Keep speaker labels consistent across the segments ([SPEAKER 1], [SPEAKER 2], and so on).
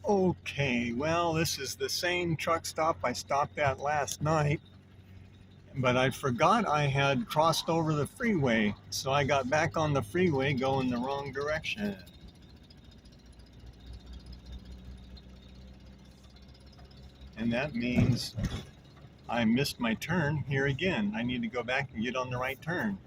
[SPEAKER 1] Okay, well, this is the same truck stop I stopped at last night, but I forgot I had crossed over the freeway, so I got back on the freeway going the wrong direction. And that means I missed my turn here again. I need to go back and get on the right turn.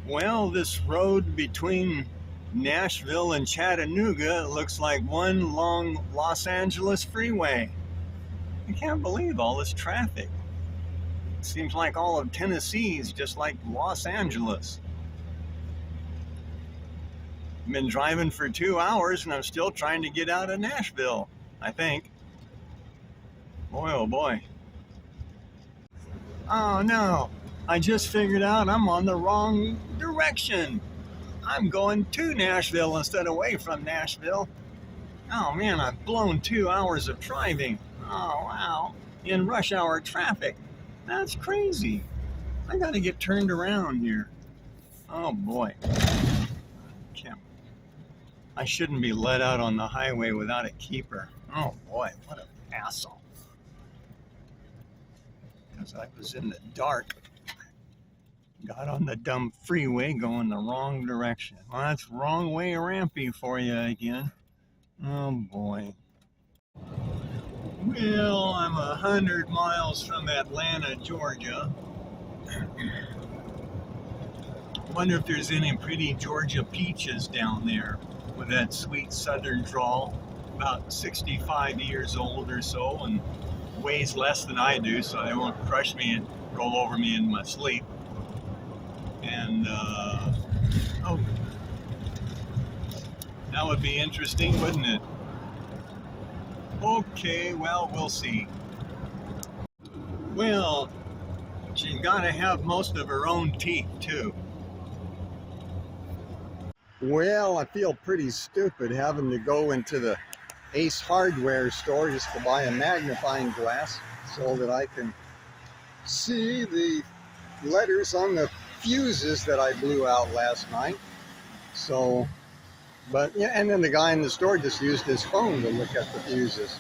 [SPEAKER 1] Well, this road between Nashville and Chattanooga looks like one long Los Angeles freeway. I can't believe all this traffic. Seems like all of Tennessee is just like Los Angeles. I've been driving for 2 hours and I'm still trying to get out of Nashville, I think. Boy, oh boy. Oh no, I just figured out I'm on the wrong direction. I'm going to Nashville instead of away from Nashville. Oh man, I've blown 2 hours of driving. Oh wow, in rush hour traffic. That's crazy. I gotta get turned around here. Oh boy. I shouldn't be let out on the highway without a keeper. Oh boy, what a hassle. Because I was in the dark. Got on the dumb freeway going the wrong direction. Well, that's wrong way rampy for you again. Oh boy. Well, I'm 100 miles from Atlanta, Georgia. Wonder if there's any pretty Georgia peaches down there with that sweet southern drawl. About 65 years old or so and weighs less than I do, so they won't crush me and roll over me in my sleep. And oh, that would be interesting, wouldn't it? Okay, well, we'll see. Well, she's got to have most of her own teeth too. Well, I feel pretty stupid having to go into the Ace Hardware store just to buy a magnifying glass so that I can see the letters on the fuses that I blew out last night. So, but yeah, and then the guy in the store just used his phone to look at the fuses.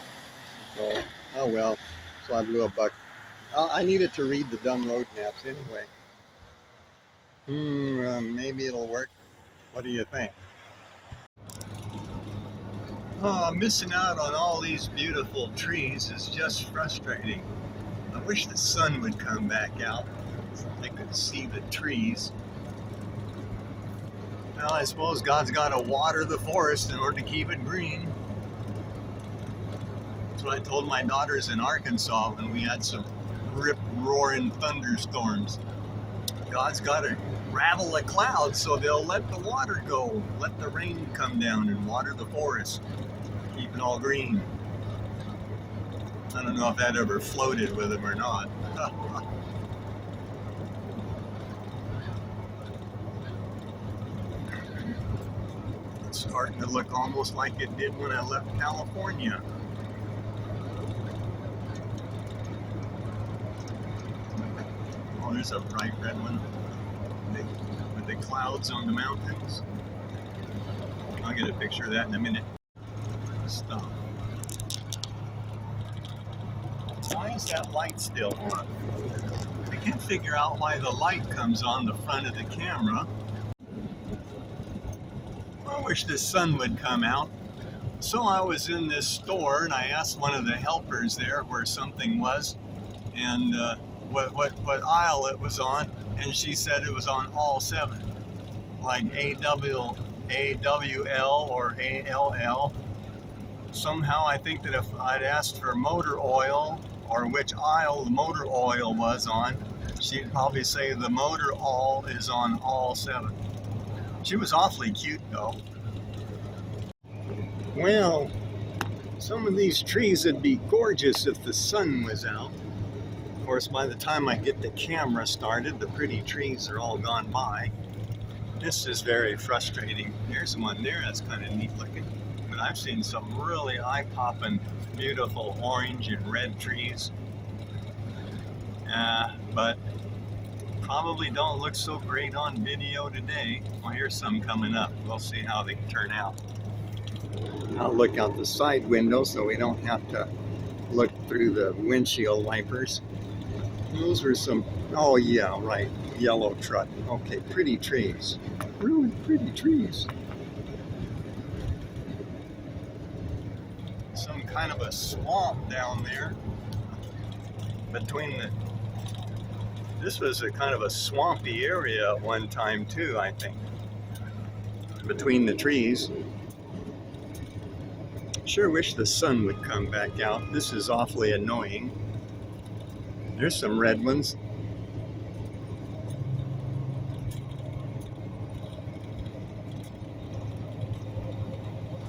[SPEAKER 1] So, oh well, so I blew a buck. I needed to read the dumb road maps anyway. Maybe it'll work. What do you think? Oh, missing out on all these beautiful trees is just frustrating. I wish the sun would come back out so I could see the trees. Well, I suppose God's got to water the forest in order to keep it green. That's what I told my daughters in Arkansas when we had some rip-roaring thunderstorms. God's got to rattle the clouds so they'll let the water go, let the rain come down and water the forest, keep it all green. I don't know if that ever floated with him or not. It's starting to look almost like it did when I left California. Oh, there's a bright red one with the clouds on the mountains. I'll get a picture of that in a minute. Stop. Why is that light still on? I can't figure out why the light comes on the front of the camera. I wish the sun would come out. So I was in this store and I asked one of the helpers there where something was and what aisle it was on, and she said it was on all 7, like AWL or ALL. Somehow I think that if I'd asked for motor oil or which aisle the motor oil was on, she'd probably say the motor oil is on all 7. She was awfully cute though. Well, some of these trees would be gorgeous if the sun was out. Of course, by the time I get the camera started, the pretty trees are all gone by. This is very frustrating. There's one there that's kind of neat looking. But I've seen some really eye-popping, beautiful orange and red trees. But probably don't look so great on video today. Well, here's some coming up. We'll see how they turn out. I'll look out the side window so we don't have to look through the windshield wipers. Those are some, oh yeah, right, yellow truck. Okay, pretty trees. Really pretty trees. Some kind of a swamp down there between the, this was a kind of a swampy area at one time too, I think, between the trees. Sure wish the sun would come back out. This is awfully annoying. There's some red ones.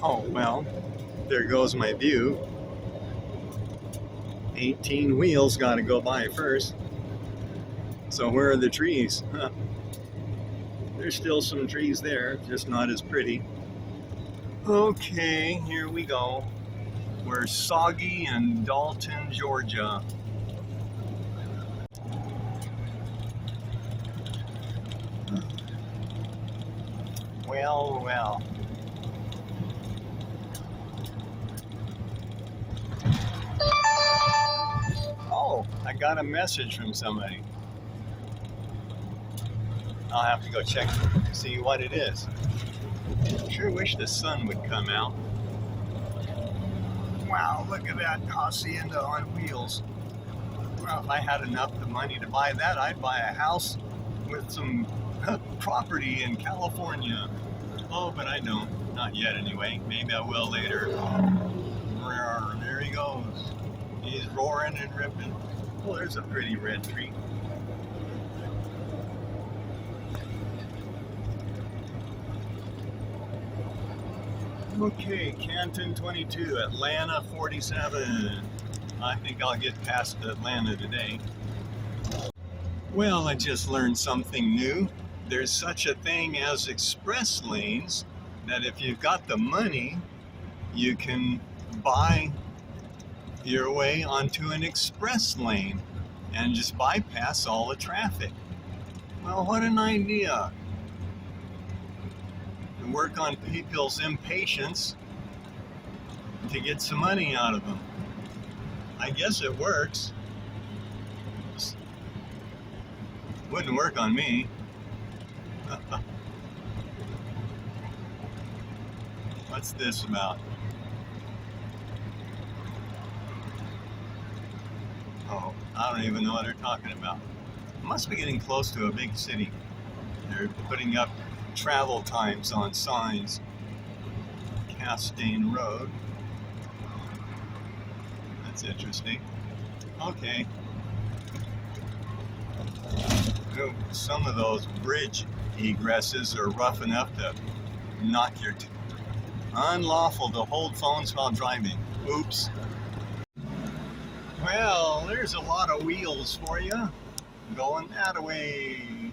[SPEAKER 1] Oh, well, there goes my view. 18 wheels got to go by first. So where are the trees? Huh. There's still some trees there, just not as pretty. Okay, here we go. We're Soggy in Dalton, Georgia. Well, well. Oh, I got a message from somebody. I'll have to go check to see what it is. Sure wish the sun would come out. Wow, look at that hacienda on wheels. Well, if I had enough money to buy that, I'd buy a house with some property in California. Oh, but I don't. Not yet, anyway. Maybe I will later. There he goes. He's roaring and ripping. Oh, there's a pretty red tree. Okay, Canton 22, Atlanta 47. I think I'll get past Atlanta today. Well, I just learned something new. There's such a thing as express lanes that if you've got the money, you can buy your way onto an express lane and just bypass all the traffic. Well, what an idea. And work on people's impatience to get some money out of them. I guess it works. Wouldn't work on me. What's this about? Oh, I don't even know what they're talking about. It must be getting close to a big city. They're putting up travel times on signs. Castaigne Road. That's interesting. Okay. Some of those bridge egresses are rough enough to knock your unlawful to hold phones while driving. Oops. Well, there's a lot of wheels for you. Going that way.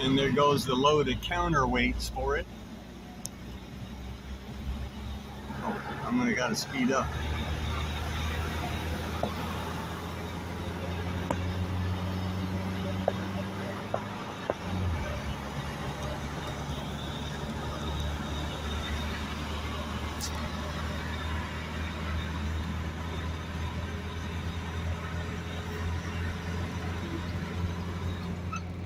[SPEAKER 1] And there goes the load of counterweights for it. Oh, I'm gonna gotta speed up.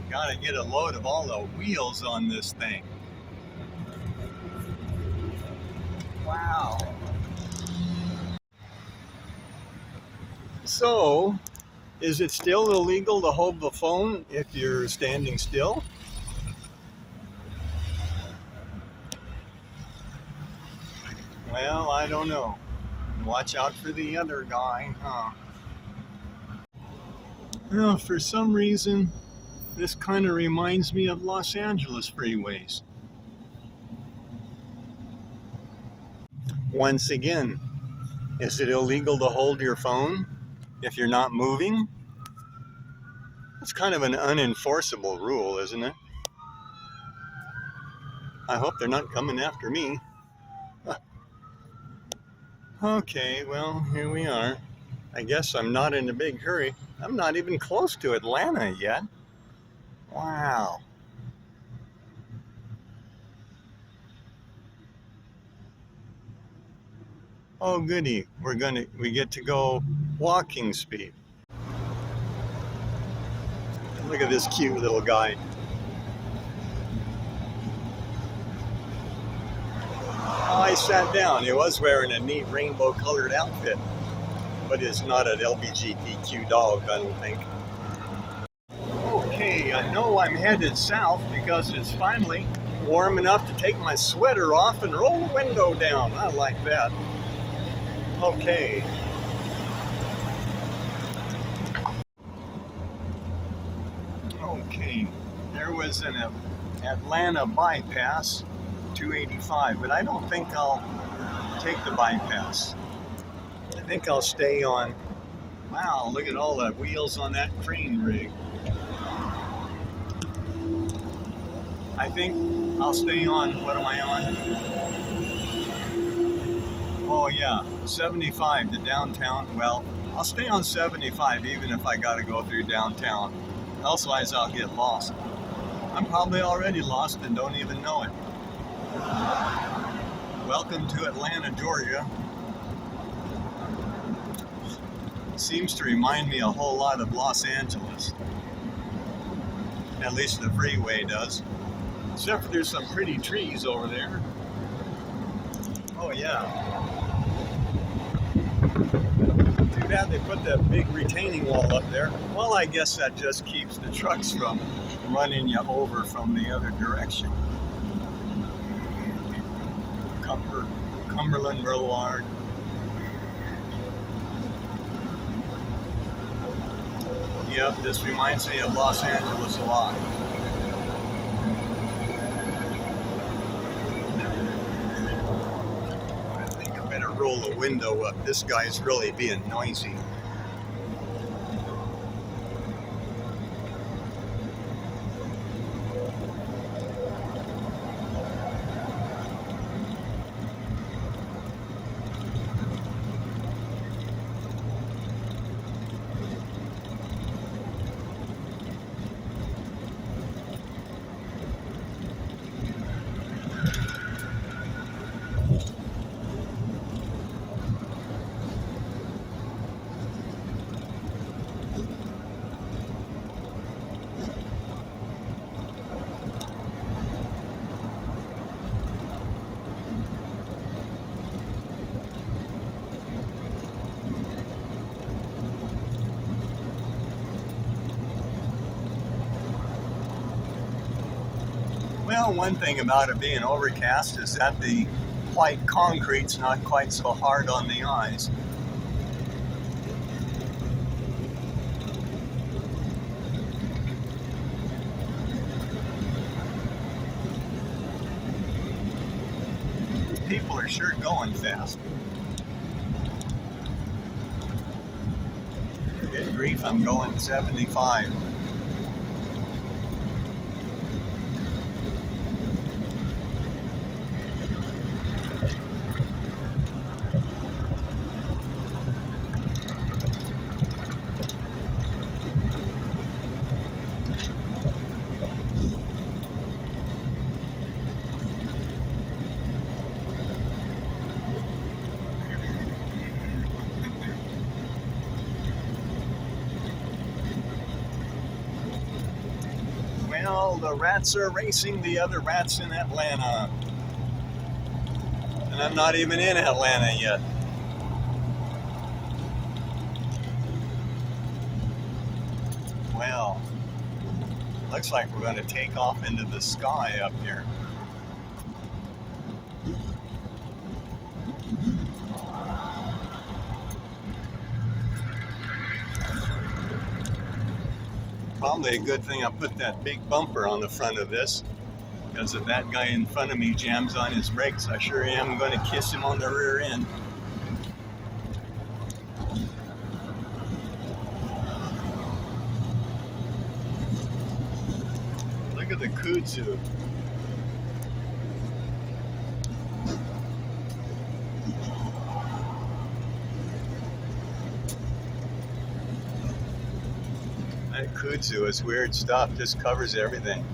[SPEAKER 1] Gotta get a load of all the wheels on this thing. Wow. So, is it still illegal to hold the phone if you're standing still? Well, I don't know. Watch out for the other guy, huh? Well, for some reason, this kind of reminds me of Los Angeles freeways. Once again, is it illegal to hold your phone if you're not moving? It's kind of an unenforceable rule, isn't it? I hope they're not coming after me. Okay, well, here we are. I guess I'm not in a big hurry. I'm not even close to Atlanta yet. Wow. Oh goody, we get to go walking speed. Look at this cute little guy. Oh, I sat down. He was wearing a neat rainbow colored outfit, but it's not an LGBTQ dog, I don't think. Okay, I know I'm headed south because it's finally warm enough to take my sweater off and roll the window down. I like that. Okay. Okay, there was an Atlanta bypass, 285, but I don't think I'll take the bypass. I think I'll stay on. Wow, look at all the wheels on that crane rig. I think I'll stay on, what am I on? Oh yeah, 75 to downtown. Well, I'll stay on 75 even if I gotta go through downtown. Elsewise I'll get lost. I'm probably already lost and don't even know it. Welcome to Atlanta, Georgia. Seems to remind me a whole lot of Los Angeles. At least the freeway does. Except for there's some pretty trees over there. Oh yeah. Too bad they put that big retaining wall up there. Well, I guess that just keeps the trucks from running you over from the other direction. Cumberland Boulevard. Yep, this reminds me of Los Angeles a lot. I think I better roll the window up. This guy's really being noisy. Well, one thing about it being overcast is that the white concrete's not quite so hard on the eyes. People are sure going fast. Good grief, I'm going 75. Well, the rats are racing the other rats in Atlanta. And I'm not even in Atlanta yet. Well, looks like we're going to take off into the sky up here. Probably a good thing I put that big bumper on the front of this, because if that guy in front of me jams on his brakes, I sure am going to kiss him on the rear end. Look at the kudzu. That kudzu is weird stuff, just covers everything.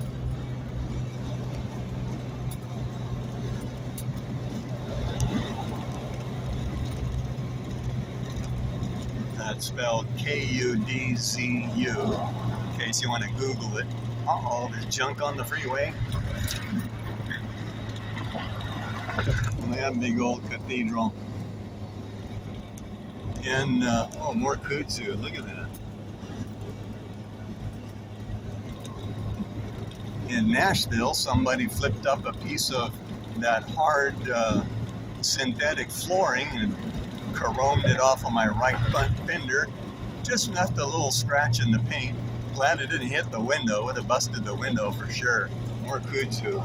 [SPEAKER 1] It's spelled Kudzu, in case you want to Google it. Uh-oh, there's junk on the freeway. And that big old cathedral. And, oh, more kudzu. Look at that. In Nashville, somebody flipped up a piece of that hard synthetic flooring and chromed it off of my right front fender. Just left a little scratch in the paint. Glad it didn't hit the window. Would have busted the window for sure. More kudzu.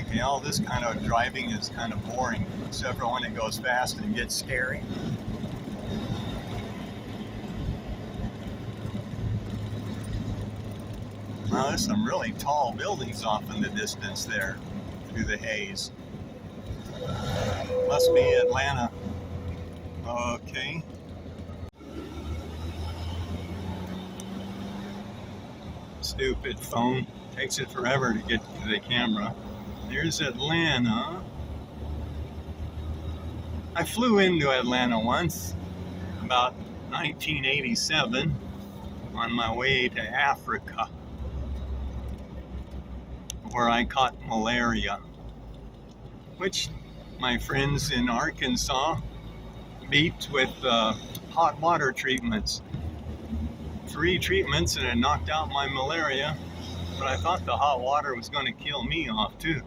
[SPEAKER 1] Okay, all this kind of driving is kind of boring, except for when it goes fast and gets scary. Well, there's some really tall buildings off in the distance there through the haze. Must be Atlanta. Okay. Stupid phone. Takes it forever to get to the camera. There's Atlanta. I flew into Atlanta once, about 1987, on my way to Africa, where I caught malaria, which my friends in Arkansas beat with hot water treatments. 3 treatments and it knocked out my malaria, but I thought the hot water was going to kill me off too.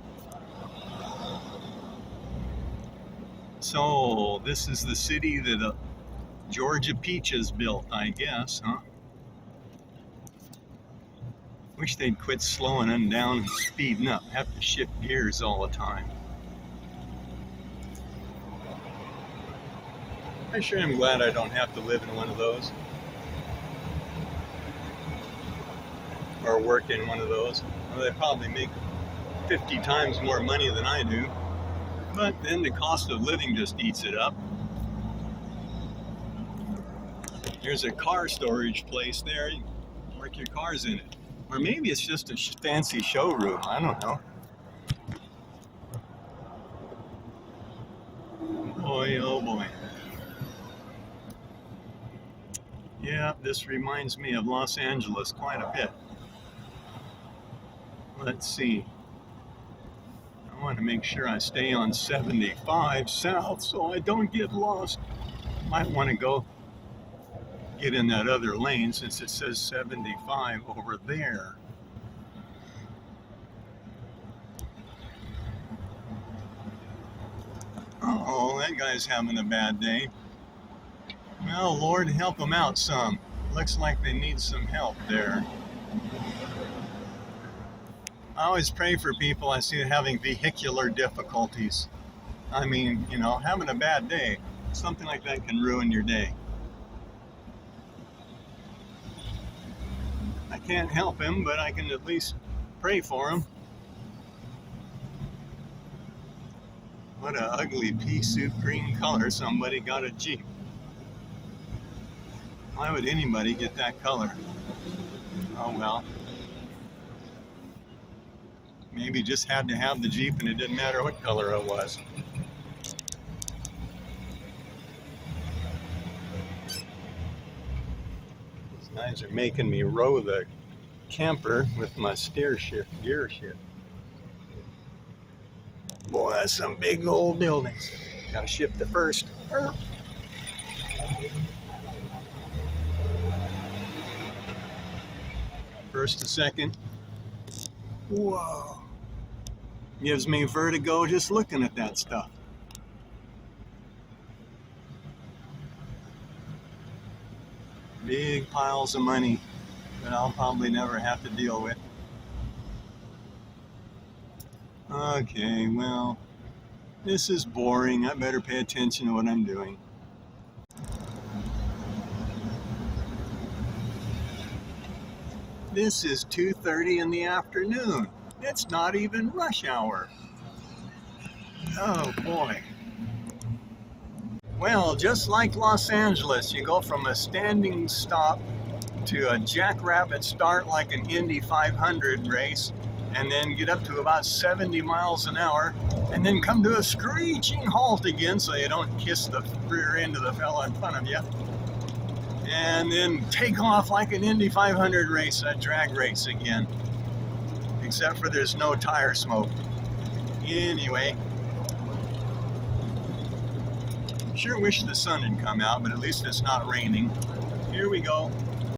[SPEAKER 1] So this is the city that Georgia Peaches built, I guess, huh? Wish they'd quit slowing them down and speeding up. Have to shift gears all the time. I sure am glad I don't have to live in one of those. Or work in one of those. Well, they probably make 50 times more money than I do. But then the cost of living just eats it up. There's a car storage place there. You can park your cars in it. Or maybe it's just a fancy showroom. I don't know. Boy, oh boy. Yeah, this reminds me of Los Angeles quite a bit. Let's see. I want to make sure I stay on 75 south so I don't get lost. Might want to go get in that other lane since it says 75 over there. Uh-oh, that guy's having a bad day. Well, Lord, help him out some. Looks like they need some help there. I always pray for people I see having vehicular difficulties. I mean, you know, having a bad day. Something like that can ruin your day. I can't help him, but I can at least pray for him. What a ugly pea soup green color somebody got a Jeep. Why would anybody get that color? Oh well. Maybe just had to have the Jeep and it didn't matter what color it was. These guys are making me row the camper with my gear shift. Boy, that's some big old buildings. Gotta shift the first. First to second. Whoa. Gives me vertigo just looking at that stuff. Big piles of money that I'll probably never have to deal with. Okay, well, this is boring. I better pay attention to what I'm doing. This is 2:30 in the afternoon. It's not even rush hour. Oh boy. Well, just like Los Angeles, you go from a standing stop to a jackrabbit start like an Indy 500 race, and then get up to about 70 miles an hour, and then come to a screeching halt again so you don't kiss the rear end of the fella in front of you, and then take off like an Indy 500 race, a drag race again, except for there's no tire smoke. Anyway, sure wish the sun had come out, but at least it's not raining. Here we go.